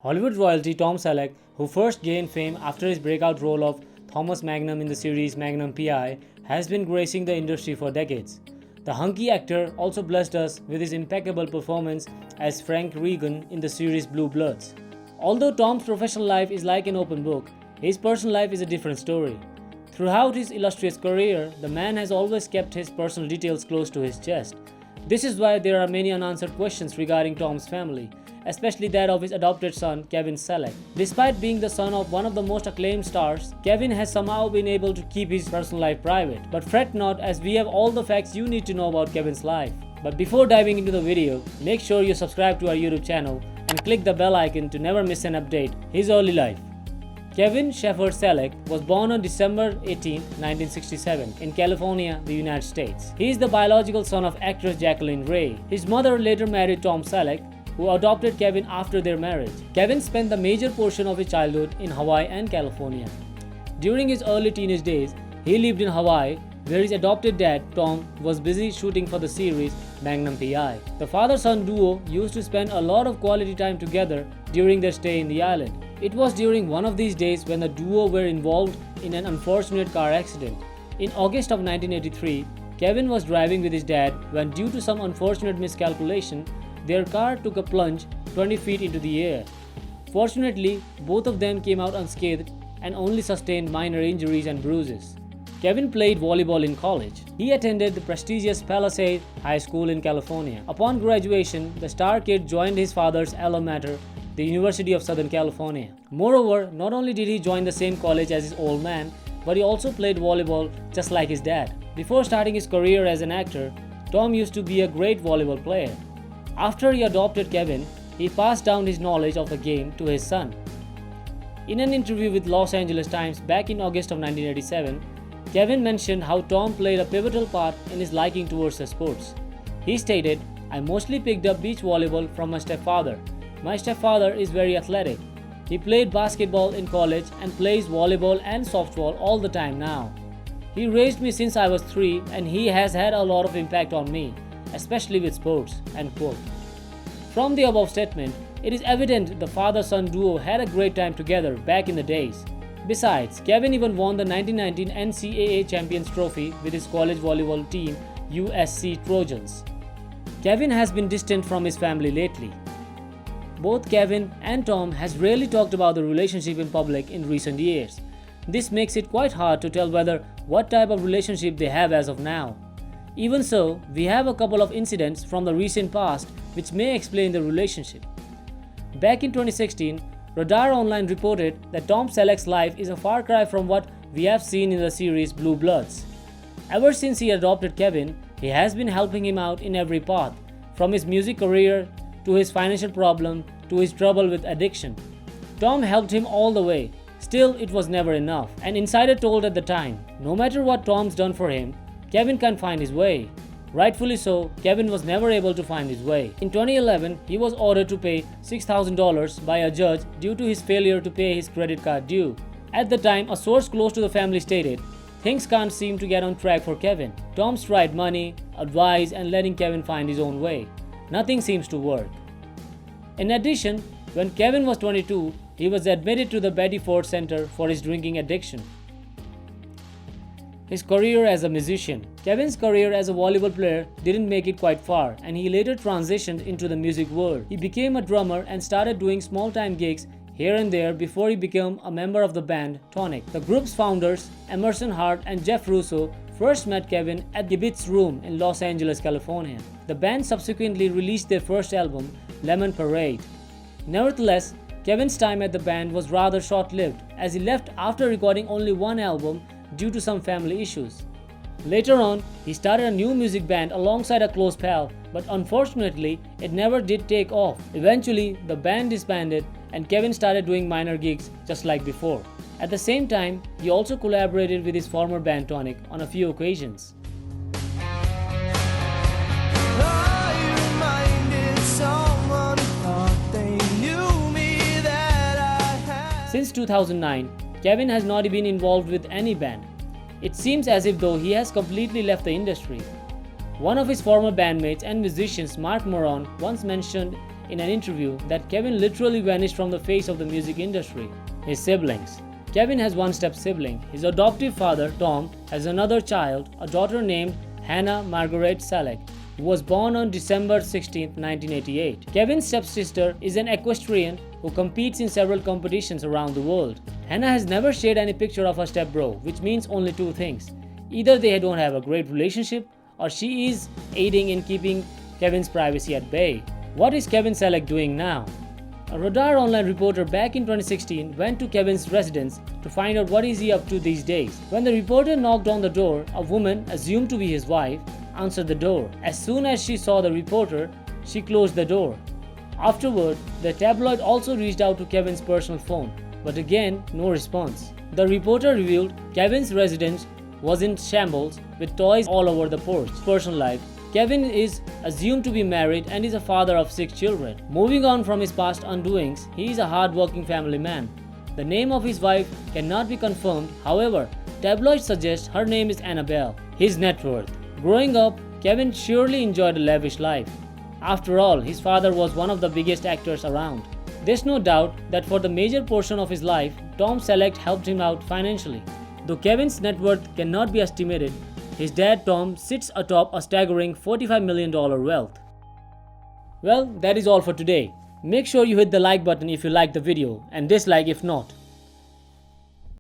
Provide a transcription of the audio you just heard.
Hollywood royalty Tom Selleck, who first gained fame after his breakout role of Thomas Magnum in the series Magnum PI, has been gracing the industry for decades. The hunky actor also blessed us with his impeccable performance as Frank Regan in the series Blue Bloods. Although Tom's professional life is like an open book, his personal life is a different story. Throughout his illustrious career, the man has always kept his personal details close to his chest. This is why there are many unanswered questions regarding Tom's family, especially that of his adopted son, Kevin Selleck. Despite being the son of one of the most acclaimed stars, Kevin has somehow been able to keep his personal life private. But fret not, as we have all the facts you need to know about Kevin's life. But before diving into the video, make sure you subscribe to our YouTube channel and click the bell icon to never miss an update. His early life. Kevin Shepard Selleck was born on December 18, 1967 in California, the United States. He is the biological son of actress Jacqueline Ray. His mother later married Tom Selleck, who adopted Kevin after their marriage. Kevin spent the major portion of his childhood in Hawaii and California. During his early teenage days, he lived in Hawaii, where his adopted dad, Tom, was busy shooting for the series Magnum PI. The father-son duo used to spend a lot of quality time together during their stay in the island. It was during one of these days when the duo were involved in an unfortunate car accident. In August of 1983, Kevin was driving with his dad when, due to some unfortunate miscalculation, their car took a plunge 20 feet into the air. Fortunately, both of them came out unscathed and only sustained minor injuries and bruises. Kevin played volleyball in college. He attended the prestigious Palisade High School in California. Upon graduation, the star kid joined his father's alma mater, the University of Southern California. Moreover, not only did he join the same college as his old man, but he also played volleyball just like his dad. Before starting his career as an actor, Tom used to be a great volleyball player. After he adopted Kevin, he passed down his knowledge of the game to his son. In an interview with Los Angeles Times back in August of 1987, Kevin mentioned how Tom played a pivotal part in his liking towards the sports. He stated, "I mostly picked up beach volleyball from my stepfather. My stepfather is very athletic. He played basketball in college and plays volleyball and softball all the time now. He raised me since I was 3 and he has had a lot of impact on me, especially with sports." End quote. From the above statement, it is evident the father-son duo had a great time together back in the days. Besides, Kevin even won the 1919 NCAA Champions Trophy with his college volleyball team, USC Trojans. Kevin has been distant from his family lately. Both Kevin and Tom has rarely talked about the relationship in public in recent years. This makes it quite hard to tell what type of relationship they have as of now. Even so, we have a couple of incidents from the recent past which may explain the relationship. Back in 2016, Radar Online reported that Tom Selleck's life is a far cry from what we have seen in the series Blue Bloods. Ever since he adopted Kevin, he has been helping him out in every path, from his music career to his financial problem to his trouble with addiction. Tom helped him all the way. Still, it was never enough. An insider told at the time, no matter what Tom's done for him, Kevin can't find his way. Rightfully so, Kevin was never able to find his way. In 2011, he was ordered to pay $6,000 by a judge due to his failure to pay his credit card due. At the time, a source close to the family stated, "Things can't seem to get on track for Kevin. Tom's tried money, advice, and letting Kevin find his own way. Nothing seems to work." In addition, when Kevin was 22, he was admitted to the Betty Ford Center for his drinking addiction. His career as a musician. Kevin's career as a volleyball player didn't make it quite far, and he later transitioned into the music world. He became a drummer and started doing small-time gigs here and there before he became a member of the band Tonic. The group's founders, Emerson Hart and Jeff Russo, first met Kevin at Gibbets Room in Los Angeles, California. The band subsequently released their first album, Lemon Parade. Nevertheless, Kevin's time at the band was rather short-lived, as he left after recording only one album due to some family issues. Later on, he started a new music band alongside a close pal, but unfortunately, it never did take off. Eventually, the band disbanded and Kevin started doing minor gigs just like before. At the same time, he also collaborated with his former band Tonic on a few occasions. Since 2009, Kevin has not been involved with any band. It seems as if though he has completely left the industry. One of his former bandmates and musicians, Mark Moron, once mentioned in an interview that Kevin literally vanished from the face of the music industry. His siblings. Kevin has one step sibling. His adoptive father, Tom, has another child, a daughter named Hannah Margaret Selleck, who was born on December 16, 1988. Kevin's stepsister is an equestrian who competes in several competitions around the world. Hannah has never shared any picture of her stepbro, which means only two things. Either they don't have a great relationship, or she is aiding in keeping Kevin's privacy at bay. What is Kevin Selleck doing now? A Radar Online reporter back in 2016 went to Kevin's residence to find out what is he up to these days. When the reporter knocked on the door, a woman, assumed to be his wife, answered the door. As soon as she saw the reporter, she closed the door. Afterward, the tabloid also reached out to Kevin's personal phone, but again, no response. The reporter revealed Kevin's residence was in shambles with toys all over the porch. Personal life. Kevin is assumed to be married and is a father of 6 children. Moving on from his past undoings, he is a hard-working family man. The name of his wife cannot be confirmed, however, tabloids suggest her name is Annabelle. His net worth. Growing up, Kevin surely enjoyed a lavish life. After all, his father was one of the biggest actors around. There's no doubt that for the major portion of his life, Tom Selleck helped him out financially. Though Kevin's net worth cannot be estimated, his dad Tom sits atop a staggering $45 million wealth. Well, that is all for today. Make sure you hit the like button if you liked the video and dislike if not.